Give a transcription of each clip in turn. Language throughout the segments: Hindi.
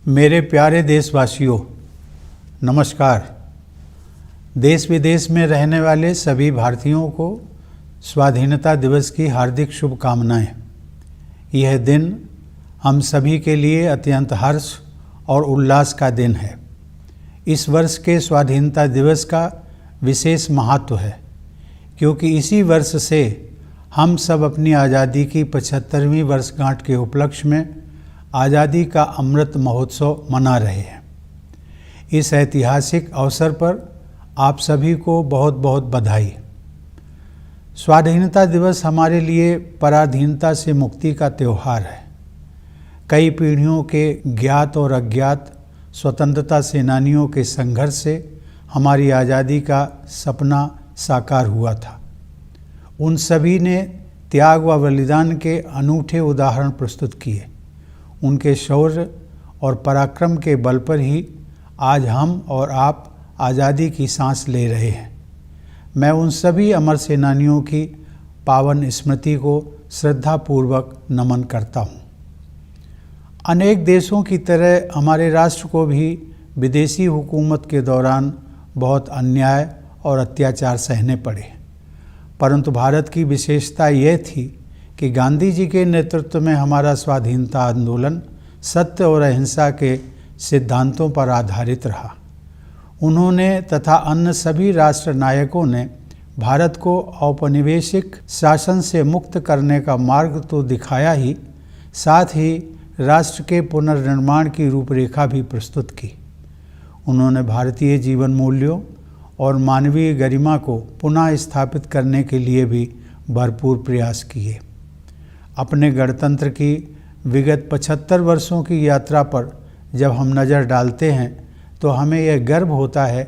मेरे प्यारे देशवासियों, नमस्कार। देश विदेश में रहने वाले सभी भारतीयों को स्वाधीनता दिवस की हार्दिक शुभकामनाएं। यह दिन हम सभी के लिए अत्यंत हर्ष और उल्लास का दिन है। इस वर्ष के स्वाधीनता दिवस का विशेष महत्व है क्योंकि इसी वर्ष से हम सब अपनी आज़ादी की 75वीं वर्षगांठ के उपलक्ष्य में आज़ादी का अमृत महोत्सव मना रहे हैं। इस ऐतिहासिक अवसर पर आप सभी को बहुत बहुत बधाई। स्वाधीनता दिवस हमारे लिए पराधीनता से मुक्ति का त्यौहार है। कई पीढ़ियों के ज्ञात और अज्ञात स्वतंत्रता सेनानियों के संघर्ष से हमारी आज़ादी का सपना साकार हुआ था। उन सभी ने त्याग व बलिदान के अनूठे उदाहरण प्रस्तुत किए। उनके शौर्य और पराक्रम के बल पर ही आज हम और आप आज़ादी की सांस ले रहे हैं। मैं उन सभी अमर सेनानियों की पावन स्मृति को श्रद्धापूर्वक नमन करता हूँ। अनेक देशों की तरह हमारे राष्ट्र को भी विदेशी हुकूमत के दौरान बहुत अन्याय और अत्याचार सहने पड़े, परंतु भारत की विशेषता यह थी कि गांधी जी के नेतृत्व में हमारा स्वाधीनता आंदोलन सत्य और अहिंसा के सिद्धांतों पर आधारित रहा। उन्होंने तथा अन्य सभी राष्ट्र नायकों ने भारत को औपनिवेशिक शासन से मुक्त करने का मार्ग तो दिखाया ही, साथ ही राष्ट्र के पुनर्निर्माण की रूपरेखा भी प्रस्तुत की। उन्होंने भारतीय जीवन मूल्यों और मानवीय गरिमा को पुनः स्थापित करने के लिए भी भरपूर प्रयास किए। अपने गणतंत्र की विगत 75 वर्षों की यात्रा पर जब हम नज़र डालते हैं तो हमें यह गर्व होता है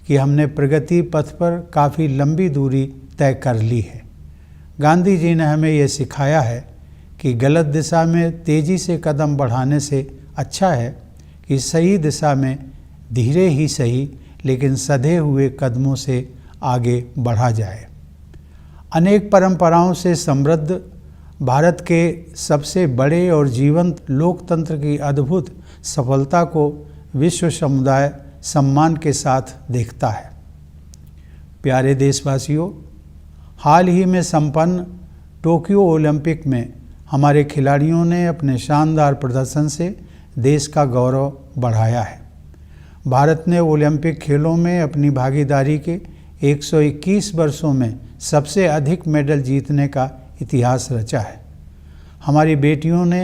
कि हमने प्रगति पथ पर काफ़ी लंबी दूरी तय कर ली है। गांधी जी ने हमें यह सिखाया है कि गलत दिशा में तेज़ी से कदम बढ़ाने से अच्छा है कि सही दिशा में धीरे ही सही लेकिन सधे हुए कदमों से आगे बढ़ा जाए। अनेक परंपराओं से समृद्ध भारत के सबसे बड़े और जीवंत लोकतंत्र की अद्भुत सफलता को विश्व समुदाय सम्मान के साथ देखता है। प्यारे देशवासियों, हाल ही में संपन्न टोक्यो ओलंपिक में हमारे खिलाड़ियों ने अपने शानदार प्रदर्शन से देश का गौरव बढ़ाया है। भारत ने ओलंपिक खेलों में अपनी भागीदारी के 121 वर्षों में सबसे अधिक मेडल जीतने का इतिहास रचा है। हमारी बेटियों ने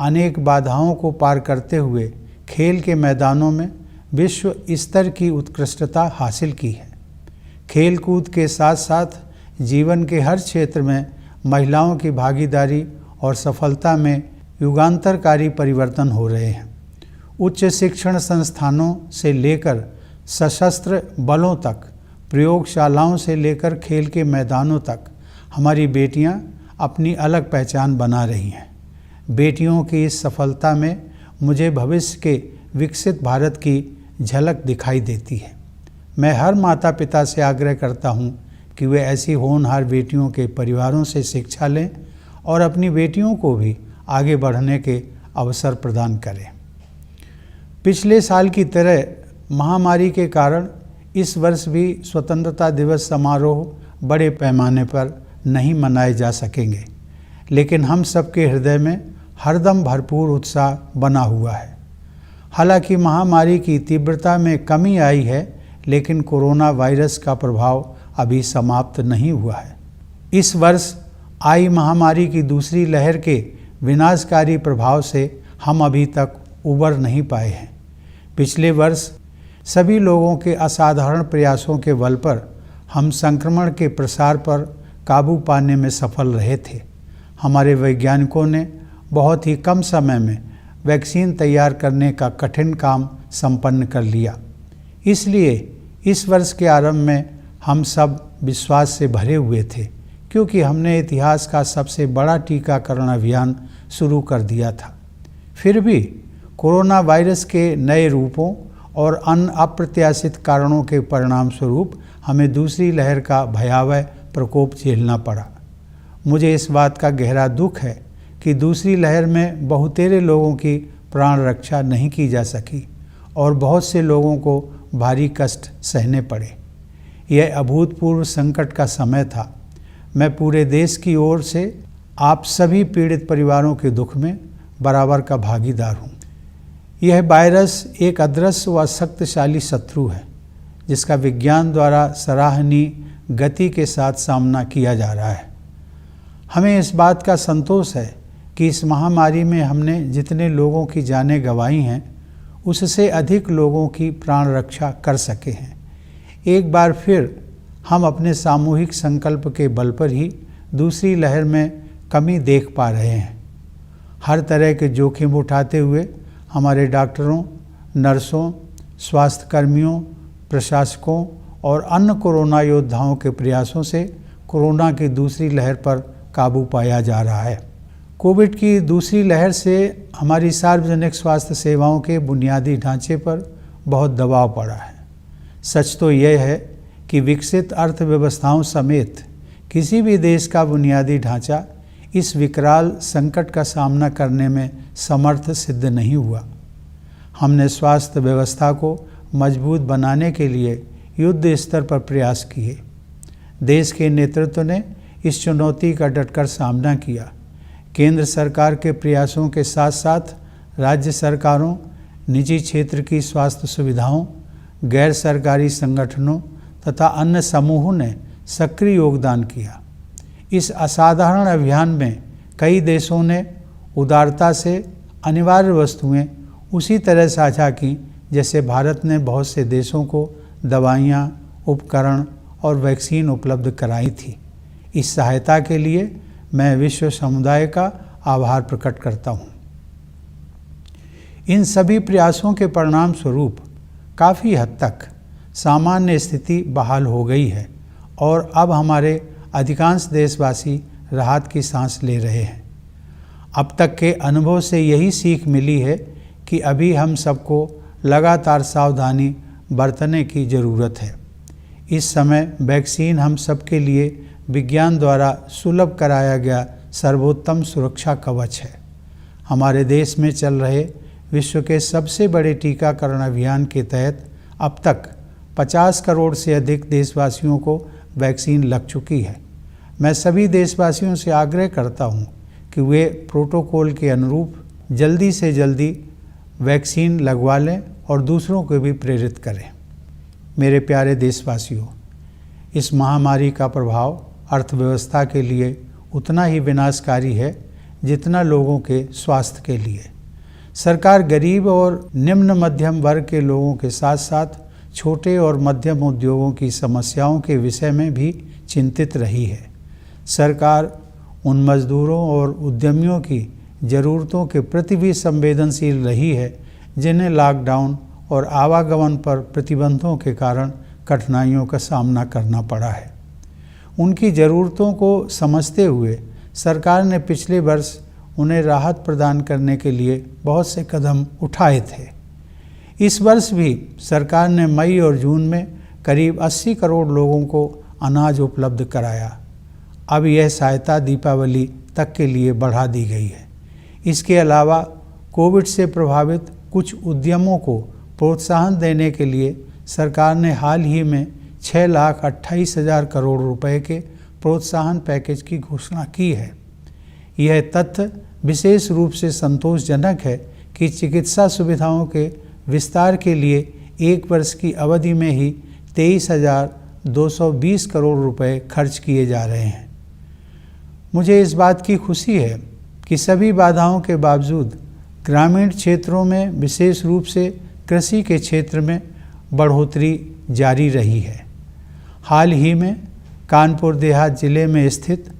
अनेक बाधाओं को पार करते हुए खेल के मैदानों में विश्व स्तर की उत्कृष्टता हासिल की है। खेल कूद के साथ साथ जीवन के हर क्षेत्र में महिलाओं की भागीदारी और सफलता में युगांतरकारी परिवर्तन हो रहे हैं। उच्च शिक्षण संस्थानों से लेकर सशस्त्र बलों तक, प्रयोगशालाओं से लेकर खेल के मैदानों तक हमारी बेटियां अपनी अलग पहचान बना रही हैं। बेटियों की इस सफलता में मुझे भविष्य के विकसित भारत की झलक दिखाई देती है। मैं हर माता पिता से आग्रह करता हूं कि वे ऐसी होनहार बेटियों के परिवारों से शिक्षा लें और अपनी बेटियों को भी आगे बढ़ने के अवसर प्रदान करें। पिछले साल की तरह महामारी के कारण इस वर्ष भी स्वतंत्रता दिवस समारोह बड़े पैमाने पर नहीं मनाए जा सकेंगे, लेकिन हम सबके हृदय में हरदम भरपूर उत्साह बना हुआ है। हालांकि महामारी की तीव्रता में कमी आई है, लेकिन कोरोना वायरस का प्रभाव अभी समाप्त नहीं हुआ है। इस वर्ष आई महामारी की दूसरी लहर के विनाशकारी प्रभाव से हम अभी तक उबर नहीं पाए हैं। पिछले वर्ष सभी लोगों के असाधारण प्रयासों के बल पर हम संक्रमण के प्रसार पर काबू पाने में सफल रहे थे। हमारे वैज्ञानिकों ने बहुत ही कम समय में वैक्सीन तैयार करने का कठिन काम संपन्न कर लिया। इसलिए इस वर्ष के आरंभ में हम सब विश्वास से भरे हुए थे क्योंकि हमने इतिहास का सबसे बड़ा टीकाकरण अभियान शुरू कर दिया था। फिर भी कोरोना वायरस के नए रूपों और अन्य अप्रत्याशित कारणों के परिणाम स्वरूप हमें दूसरी लहर का भयावह प्रकोप झेलना पड़ा। मुझे इस बात का गहरा दुख है कि दूसरी लहर में बहुतेरे लोगों की प्राण रक्षा नहीं की जा सकी और बहुत से लोगों को भारी कष्ट सहने पड़े। यह अभूतपूर्व संकट का समय था। मैं पूरे देश की ओर से आप सभी पीड़ित परिवारों के दुख में बराबर का भागीदार हूँ। यह वायरस एक अदृश्य व शक्तिशाली शत्रु है जिसका विज्ञान द्वारा सराहनीय गति के साथ सामना किया जा रहा है। हमें इस बात का संतोष है कि इस महामारी में हमने जितने लोगों की जानें गंवाई हैं उससे अधिक लोगों की प्राण रक्षा कर सके हैं। एक बार फिर हम अपने सामूहिक संकल्प के बल पर ही दूसरी लहर में कमी देख पा रहे हैं। हर तरह के जोखिम उठाते हुए हमारे डॉक्टरों, नर्सों, स्वास्थ्यकर्मियों, प्रशासकों और अन्य कोरोना योद्धाओं के प्रयासों से कोरोना की दूसरी लहर पर काबू पाया जा रहा है। कोविड की दूसरी लहर से हमारी सार्वजनिक स्वास्थ्य सेवाओं के बुनियादी ढांचे पर बहुत दबाव पड़ा है। सच तो यह है कि विकसित अर्थव्यवस्थाओं समेत किसी भी देश का बुनियादी ढांचा इस विकराल संकट का सामना करने में समर्थ सिद्ध नहीं हुआ। हमने स्वास्थ्य व्यवस्था को मजबूत बनाने के लिए युद्ध स्तर पर प्रयास किए। देश के नेतृत्व ने इस चुनौती का डटकर सामना किया। केंद्र सरकार के प्रयासों के साथ साथ राज्य सरकारों, निजी क्षेत्र की स्वास्थ्य सुविधाओं, गैर सरकारी संगठनों तथा अन्य समूहों ने सक्रिय योगदान किया। इस असाधारण अभियान में कई देशों ने उदारता से अनिवार्य वस्तुएं उसी तरह साझा की जैसे भारत ने बहुत से देशों को दवाइयाँ, उपकरण और वैक्सीन उपलब्ध कराई थी। इस सहायता के लिए मैं विश्व समुदाय का आभार प्रकट करता हूँ। इन सभी प्रयासों के परिणाम स्वरूप काफ़ी हद तक सामान्य स्थिति बहाल हो गई है और अब हमारे अधिकांश देशवासी राहत की सांस ले रहे हैं। अब तक के अनुभव से यही सीख मिली है कि अभी हम सबको लगातार सावधानी बरतने की ज़रूरत है। इस समय वैक्सीन हम सबके लिए विज्ञान द्वारा सुलभ कराया गया सर्वोत्तम सुरक्षा कवच है। हमारे देश में चल रहे विश्व के सबसे बड़े टीकाकरण अभियान के तहत अब तक 50 करोड़ से अधिक देशवासियों को वैक्सीन लग चुकी है। मैं सभी देशवासियों से आग्रह करता हूं कि वे प्रोटोकॉल के अनुरूप जल्दी से जल्दी वैक्सीन लगवा लें और दूसरों को भी प्रेरित करें। मेरे प्यारे देशवासियों, इस महामारी का प्रभाव अर्थव्यवस्था के लिए उतना ही विनाशकारी है जितना लोगों के स्वास्थ्य के लिए। सरकार गरीब और निम्न मध्यम वर्ग के लोगों के साथ साथ छोटे और मध्यम उद्योगों की समस्याओं के विषय में भी चिंतित रही है। सरकार उन मजदूरों और उद्यमियों की ज़रूरतों के प्रति भी संवेदनशील रही है जिन्हें लॉकडाउन और आवागमन पर प्रतिबंधों के कारण कठिनाइयों का सामना करना पड़ा है। उनकी ज़रूरतों को समझते हुए सरकार ने पिछले वर्ष उन्हें राहत प्रदान करने के लिए बहुत से कदम उठाए थे। इस वर्ष भी सरकार ने मई और जून में करीब 80 करोड़ लोगों को अनाज उपलब्ध कराया। अब यह सहायता दीपावली तक के लिए बढ़ा दी गई है। इसके अलावा कोविड से प्रभावित कुछ उद्यमों को प्रोत्साहन देने के लिए सरकार ने हाल ही में 6,28,000 करोड़ रुपए के प्रोत्साहन पैकेज की घोषणा की है। यह तथ्य विशेष रूप से संतोषजनक है कि चिकित्सा सुविधाओं के विस्तार के लिए एक वर्ष की अवधि में ही 23,220 करोड़ रुपए खर्च किए जा रहे हैं। मुझे इस बात की खुशी है कि सभी बाधाओं के बावजूद ग्रामीण क्षेत्रों में विशेष रूप से कृषि के क्षेत्र में बढ़ोतरी जारी रही है। हाल ही में कानपुर देहात जिले में स्थित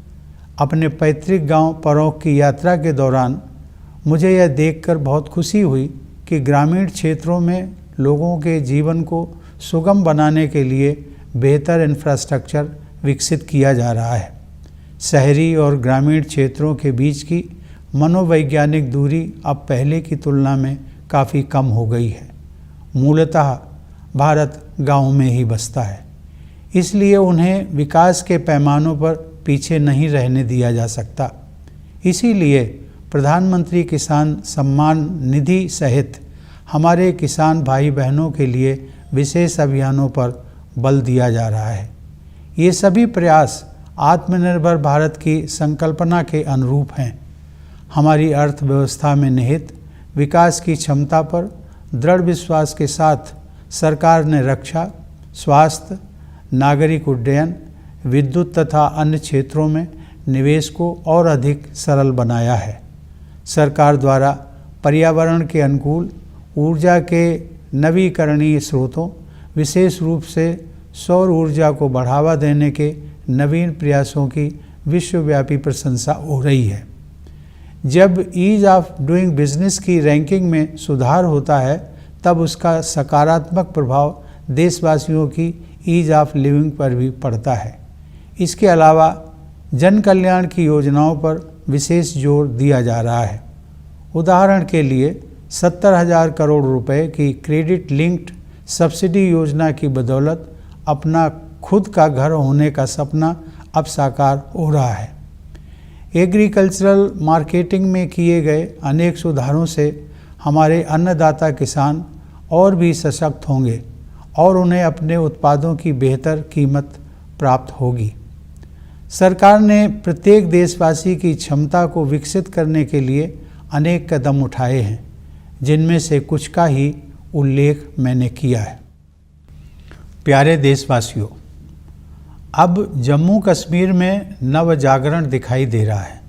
अपने पैतृक गांव परौख की यात्रा के दौरान मुझे यह देखकर बहुत खुशी हुई कि ग्रामीण क्षेत्रों में लोगों के जीवन को सुगम बनाने के लिए बेहतर इंफ्रास्ट्रक्चर विकसित किया जा रहा है। शहरी और ग्रामीण क्षेत्रों के बीच की मनोवैज्ञानिक दूरी अब पहले की तुलना में काफ़ी कम हो गई है। मूलतः भारत गाँव में ही बसता है, इसलिए उन्हें विकास के पैमानों पर पीछे नहीं रहने दिया जा सकता। इसीलिए प्रधानमंत्री किसान सम्मान निधि सहित हमारे किसान भाई बहनों के लिए विशेष अभियानों पर बल दिया जा रहा है। ये सभी प्रयास आत्मनिर्भर भारत की संकल्पना के अनुरूप हैं। हमारी अर्थव्यवस्था में निहित विकास की क्षमता पर दृढ़ विश्वास के साथ सरकार ने रक्षा, स्वास्थ्य, नागरिक उड्डयन, विद्युत तथा अन्य क्षेत्रों में निवेश को और अधिक सरल बनाया है। सरकार द्वारा पर्यावरण के अनुकूल ऊर्जा के नवीकरणीय स्रोतों, विशेष रूप से सौर ऊर्जा को बढ़ावा देने के नवीन प्रयासों की विश्वव्यापी प्रशंसा हो रही है। जब ईज ऑफ डूइंग बिजनेस की रैंकिंग में सुधार होता है तब उसका सकारात्मक प्रभाव देशवासियों की ईज ऑफ लिविंग पर भी पड़ता है। इसके अलावा जन कल्याण की योजनाओं पर विशेष जोर दिया जा रहा है। उदाहरण के लिए 70,000 करोड़ रुपए की क्रेडिट लिंक्ड सब्सिडी योजना की बदौलत अपना खुद का घर होने का सपना अब साकार हो रहा है। एग्रीकल्चरल मार्केटिंग में किए गए अनेक सुधारों से हमारे अन्नदाता किसान और भी सशक्त होंगे और उन्हें अपने उत्पादों की बेहतर कीमत प्राप्त होगी। सरकार ने प्रत्येक देशवासी की क्षमता को विकसित करने के लिए अनेक कदम उठाए हैं, जिनमें से कुछ का ही उल्लेख मैंने किया है। प्यारे देशवासियों, अब जम्मू कश्मीर में नव जागरण दिखाई दे रहा है।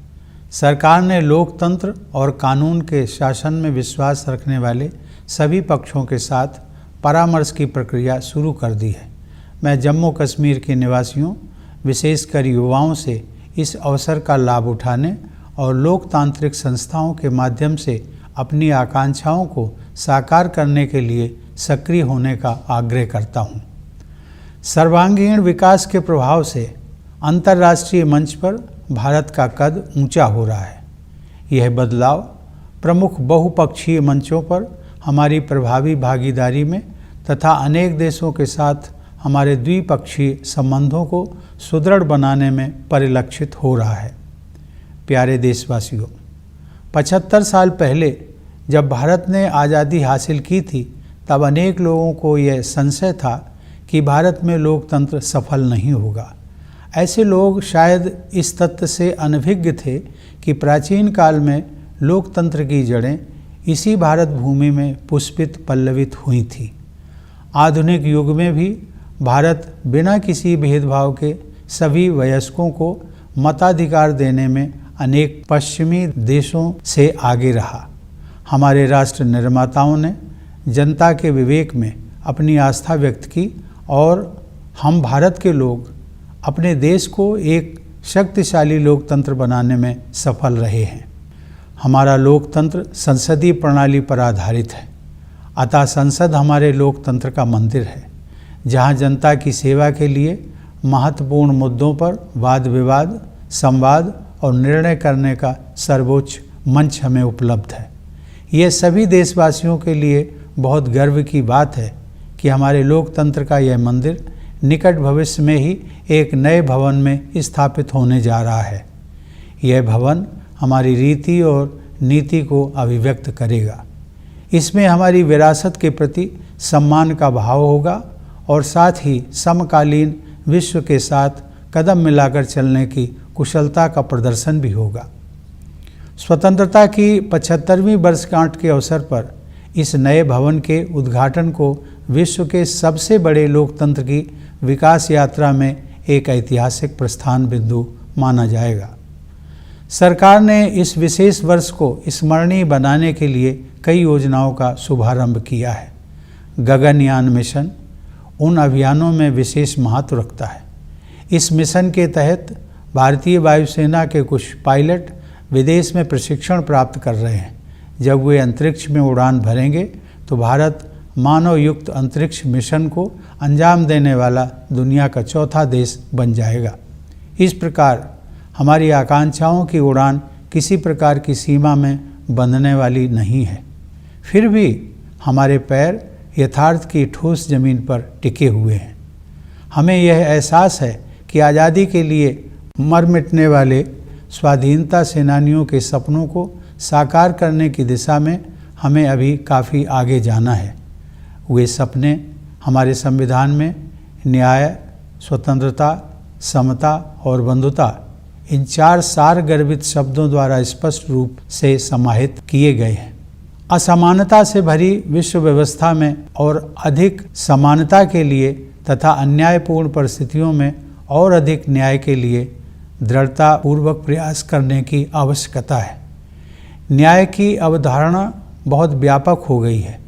सरकार ने लोकतंत्र और कानून के शासन में विश्वास रखने वाले सभी पक्षों के साथ परामर्श की प्रक्रिया शुरू कर दी है। मैं जम्मू कश्मीर के निवासियों, विशेषकर युवाओं से इस अवसर का लाभ उठाने और लोकतांत्रिक संस्थाओं के माध्यम से अपनी आकांक्षाओं को साकार करने के लिए सक्रिय होने का आग्रह करता हूँ। सर्वांगीण विकास के प्रभाव से अंतर्राष्ट्रीय मंच पर भारत का कद ऊंचा हो रहा है। यह बदलाव प्रमुख बहुपक्षीय मंचों पर हमारी प्रभावी भागीदारी में तथा अनेक देशों के साथ हमारे द्विपक्षीय संबंधों को सुदृढ़ बनाने में परिलक्षित हो रहा है। प्यारे देशवासियों, 75 साल पहले जब भारत ने आज़ादी हासिल की थी तब अनेक लोगों को यह संशय था कि भारत में लोकतंत्र सफल नहीं होगा। ऐसे लोग शायद इस तथ्य से अनभिज्ञ थे कि प्राचीन काल में लोकतंत्र की जड़ें इसी भारत भूमि में पुष्पित पल्लवित हुई थी। आधुनिक युग में भी भारत बिना किसी भेदभाव के सभी वयस्कों को मताधिकार देने में अनेक पश्चिमी देशों से आगे रहा। हमारे राष्ट्र निर्माताओं ने जनता के विवेक में अपनी आस्था व्यक्त की और हम भारत के लोग अपने देश को एक शक्तिशाली लोकतंत्र बनाने में सफल रहे हैं। हमारा लोकतंत्र संसदीय प्रणाली पर आधारित है, अतः संसद हमारे लोकतंत्र का मंदिर है, जहां जनता की सेवा के लिए महत्वपूर्ण मुद्दों पर वाद विवाद, संवाद और निर्णय करने का सर्वोच्च मंच हमें उपलब्ध है। यह सभी देशवासियों के लिए बहुत गर्व की बात है कि हमारे लोकतंत्र का यह मंदिर निकट भविष्य में ही एक नए भवन में स्थापित होने जा रहा है। यह भवन हमारी रीति और नीति को अभिव्यक्त करेगा। इसमें हमारी विरासत के प्रति सम्मान का भाव होगा और साथ ही समकालीन विश्व के साथ कदम मिलाकर चलने की कुशलता का प्रदर्शन भी होगा। स्वतंत्रता की 75वीं वर्षगांठ के अवसर पर इस नए भवन के उद्घाटन को विश्व के सबसे बड़े लोकतंत्र की विकास यात्रा में एक ऐतिहासिक प्रस्थान बिंदु माना जाएगा। सरकार ने इस विशेष वर्ष को स्मरणीय बनाने के लिए कई योजनाओं का शुभारंभ किया है। गगनयान मिशन उन अभियानों में विशेष महत्व रखता है। इस मिशन के तहत भारतीय वायुसेना के कुछ पायलट विदेश में प्रशिक्षण प्राप्त कर रहे हैं। जब वे अंतरिक्ष में उड़ान भरेंगे तो भारत मानव युक्त अंतरिक्ष मिशन को अंजाम देने वाला दुनिया का चौथा देश बन जाएगा। इस प्रकार हमारी आकांक्षाओं की उड़ान किसी प्रकार की सीमा में बंधने वाली नहीं है। फिर भी हमारे पैर यथार्थ की ठोस जमीन पर टिके हुए हैं। हमें यह एहसास है कि आज़ादी के लिए मर मिटने वाले स्वाधीनता सेनानियों के सपनों को साकार करने की दिशा में हमें अभी काफ़ी आगे जाना है। वे सपने हमारे संविधान में न्याय, स्वतंत्रता, समता और बंधुता, इन 4 सार गर्भित शब्दों द्वारा स्पष्ट रूप से समाहित किए गए हैं। असमानता से भरी विश्व व्यवस्था में और अधिक समानता के लिए तथा अन्यायपूर्ण परिस्थितियों में और अधिक न्याय के लिए दृढ़तापूर्वक प्रयास करने की आवश्यकता है। न्याय की अवधारणा बहुत व्यापक हो गई है,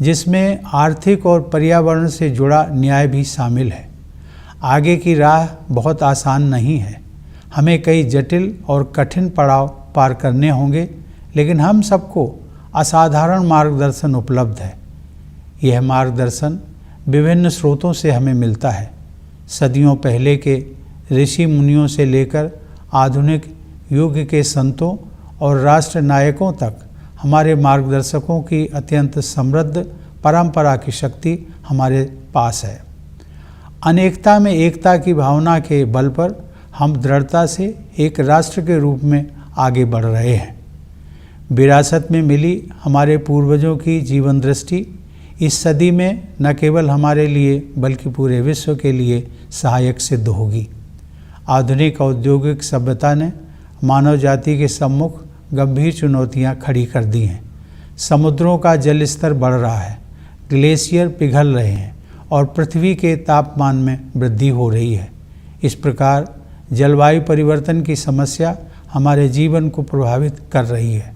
जिसमें आर्थिक और पर्यावरण से जुड़ा न्याय भी शामिल है। आगे की राह बहुत आसान नहीं है, हमें कई जटिल और कठिन पड़ाव पार करने होंगे, लेकिन हम सबको असाधारण मार्गदर्शन उपलब्ध है। यह मार्गदर्शन विभिन्न स्रोतों से हमें मिलता है। सदियों पहले के ऋषि मुनियों से लेकर आधुनिक युग के संतों और राष्ट्र नायकों तक हमारे मार्गदर्शकों की अत्यंत समृद्ध परंपरा की शक्ति हमारे पास है। अनेकता में एकता की भावना के बल पर हम दृढ़ता से एक राष्ट्र के रूप में आगे बढ़ रहे हैं। विरासत में मिली हमारे पूर्वजों की जीवन दृष्टि इस सदी में न केवल हमारे लिए बल्कि पूरे विश्व के लिए सहायक सिद्ध होगी। आधुनिक औद्योगिक सभ्यता ने मानव जाति के सम्मुख गंभीर चुनौतियां खड़ी कर दी हैं। समुद्रों का जल स्तर बढ़ रहा है, ग्लेशियर पिघल रहे हैं और पृथ्वी के तापमान में वृद्धि हो रही है। इस प्रकार जलवायु परिवर्तन की समस्या हमारे जीवन को प्रभावित कर रही है।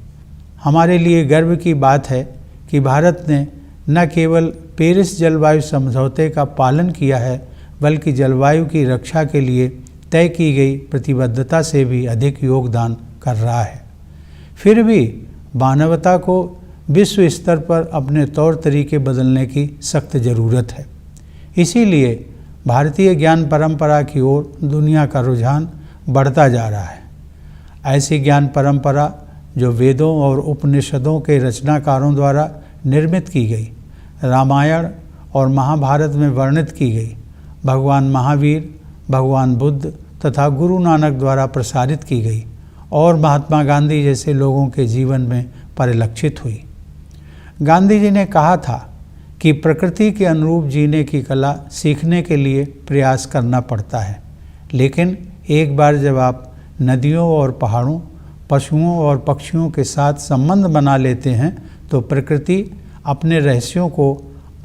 हमारे लिए गर्व की बात है कि भारत ने न केवल पेरिस जलवायु समझौते का पालन किया है, बल्कि जलवायु की रक्षा के लिए तय की गई प्रतिबद्धता से भी अधिक योगदान कर रहा है। फिर भी मानवता को विश्व स्तर पर अपने तौर तरीके बदलने की सख्त ज़रूरत है। इसीलिए भारतीय ज्ञान परंपरा की ओर दुनिया का रुझान बढ़ता जा रहा है। ऐसी ज्ञान परंपरा जो वेदों और उपनिषदों के रचनाकारों द्वारा निर्मित की गई, रामायण और महाभारत में वर्णित की गई, भगवान महावीर, भगवान बुद्ध तथा गुरु नानक द्वारा प्रसारित की गई और महात्मा गांधी जैसे लोगों के जीवन में परिलक्षित हुई। गांधी जी ने कहा था कि प्रकृति के अनुरूप जीने की कला सीखने के लिए प्रयास करना पड़ता है, लेकिन एक बार जब आप नदियों और पहाड़ों, पशुओं और पक्षियों के साथ संबंध बना लेते हैं तो प्रकृति अपने रहस्यों को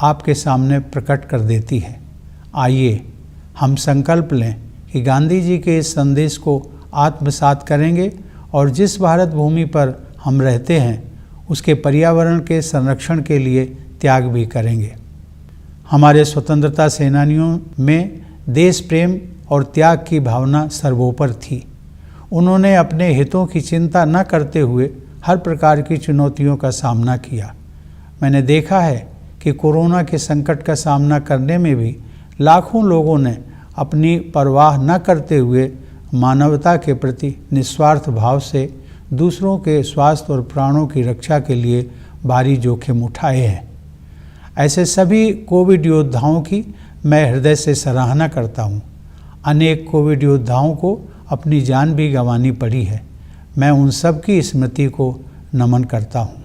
आपके सामने प्रकट कर देती है। आइए हम संकल्प लें कि गांधी जी के इस संदेश को आत्मसात करेंगे और जिस भारत भूमि पर हम रहते हैं उसके पर्यावरण के संरक्षण के लिए त्याग भी करेंगे। हमारे स्वतंत्रता सेनानियों में देश प्रेम और त्याग की भावना सर्वोपरि थी। उन्होंने अपने हितों की चिंता न करते हुए हर प्रकार की चुनौतियों का सामना किया। मैंने देखा है कि कोरोना के संकट का सामना करने में भी लाखों लोगों ने अपनी परवाह न करते हुए मानवता के प्रति निस्वार्थ भाव से दूसरों के स्वास्थ्य और प्राणों की रक्षा के लिए भारी जोखिम उठाए हैं। ऐसे सभी कोविड योद्धाओं की मैं हृदय से सराहना करता हूँ। अनेक कोविड योद्धाओं को अपनी जान भी गंवानी पड़ी है। मैं उन सब की स्मृति को नमन करता हूँ।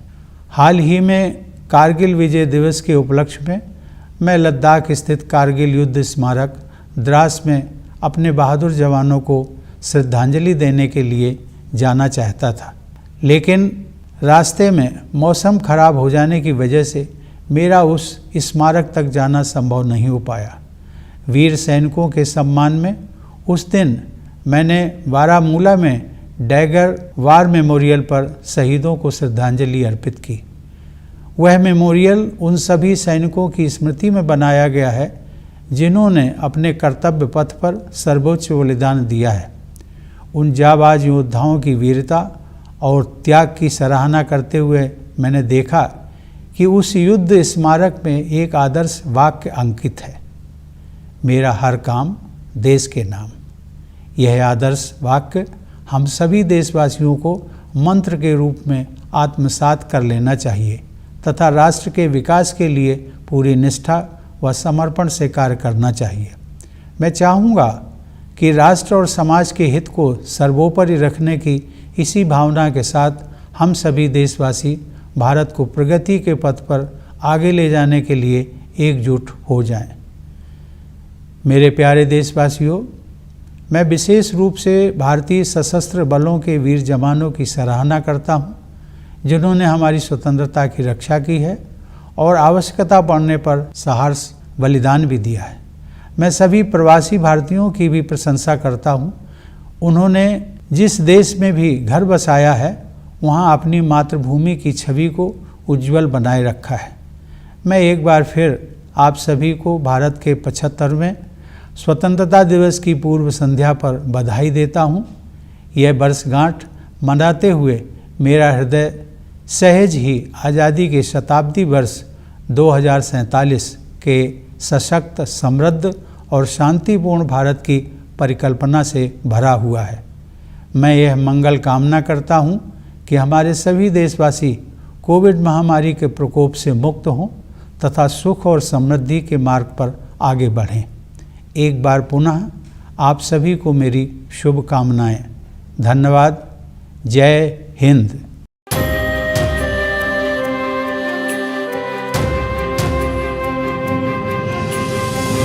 हाल ही में कारगिल विजय दिवस के उपलक्ष्य में मैं लद्दाख स्थित कारगिल युद्ध स्मारक द्रास में अपने बहादुर जवानों को श्रद्धांजलि देने के लिए जाना चाहता था, लेकिन रास्ते में मौसम खराब हो जाने की वजह से मेरा उस स्मारक तक जाना संभव नहीं हो पाया। वीर सैनिकों के सम्मान में उस दिन मैंने बारामूला में डैगर वार मेमोरियल पर शहीदों को श्रद्धांजलि अर्पित की। वह मेमोरियल उन सभी सैनिकों की स्मृति में बनाया गया है जिन्होंने अपने कर्तव्य पथ पर सर्वोच्च बलिदान दिया है। उन जाबाज योद्धाओं की वीरता और त्याग की सराहना करते हुए मैंने देखा कि उस युद्ध स्मारक में एक आदर्श वाक्य अंकित है, मेरा हर काम देश के नाम। यह आदर्श वाक्य हम सभी देशवासियों को मंत्र के रूप में आत्मसात कर लेना चाहिए तथा राष्ट्र के विकास के लिए पूरी निष्ठा व समर्पण से कार्य करना चाहिए। मैं चाहूँगा कि राष्ट्र और समाज के हित को सर्वोपरि रखने की इसी भावना के साथ हम सभी देशवासी भारत को प्रगति के पथ पर आगे ले जाने के लिए एकजुट हो जाएं। मेरे प्यारे देशवासियों, मैं विशेष रूप से भारतीय सशस्त्र बलों के वीर जवानों की सराहना करता हूं, जिन्होंने हमारी स्वतंत्रता की रक्षा की है और आवश्यकता पड़ने पर साहस बलिदान भी दिया है। मैं सभी प्रवासी भारतीयों की भी प्रशंसा करता हूं। उन्होंने जिस देश में भी घर बसाया है वहां अपनी मातृभूमि की छवि को उज्जवल बनाए रखा है। मैं एक बार फिर आप सभी को भारत के 75वें स्वतंत्रता दिवस की पूर्व संध्या पर बधाई देता हूं। यह वर्षगांठ मनाते हुए मेरा हृदय सहज ही आज़ादी के शताब्दी वर्ष 2047 के सशक्त, समृद्ध और शांतिपूर्ण भारत की परिकल्पना से भरा हुआ है। मैं यह मंगल कामना करता हूं कि हमारे सभी देशवासी कोविड महामारी के प्रकोप से मुक्त हों तथा सुख और समृद्धि के मार्ग पर आगे बढ़ें। एक बार पुनः आप सभी को मेरी शुभकामनाएं। धन्यवाद। जय हिंद।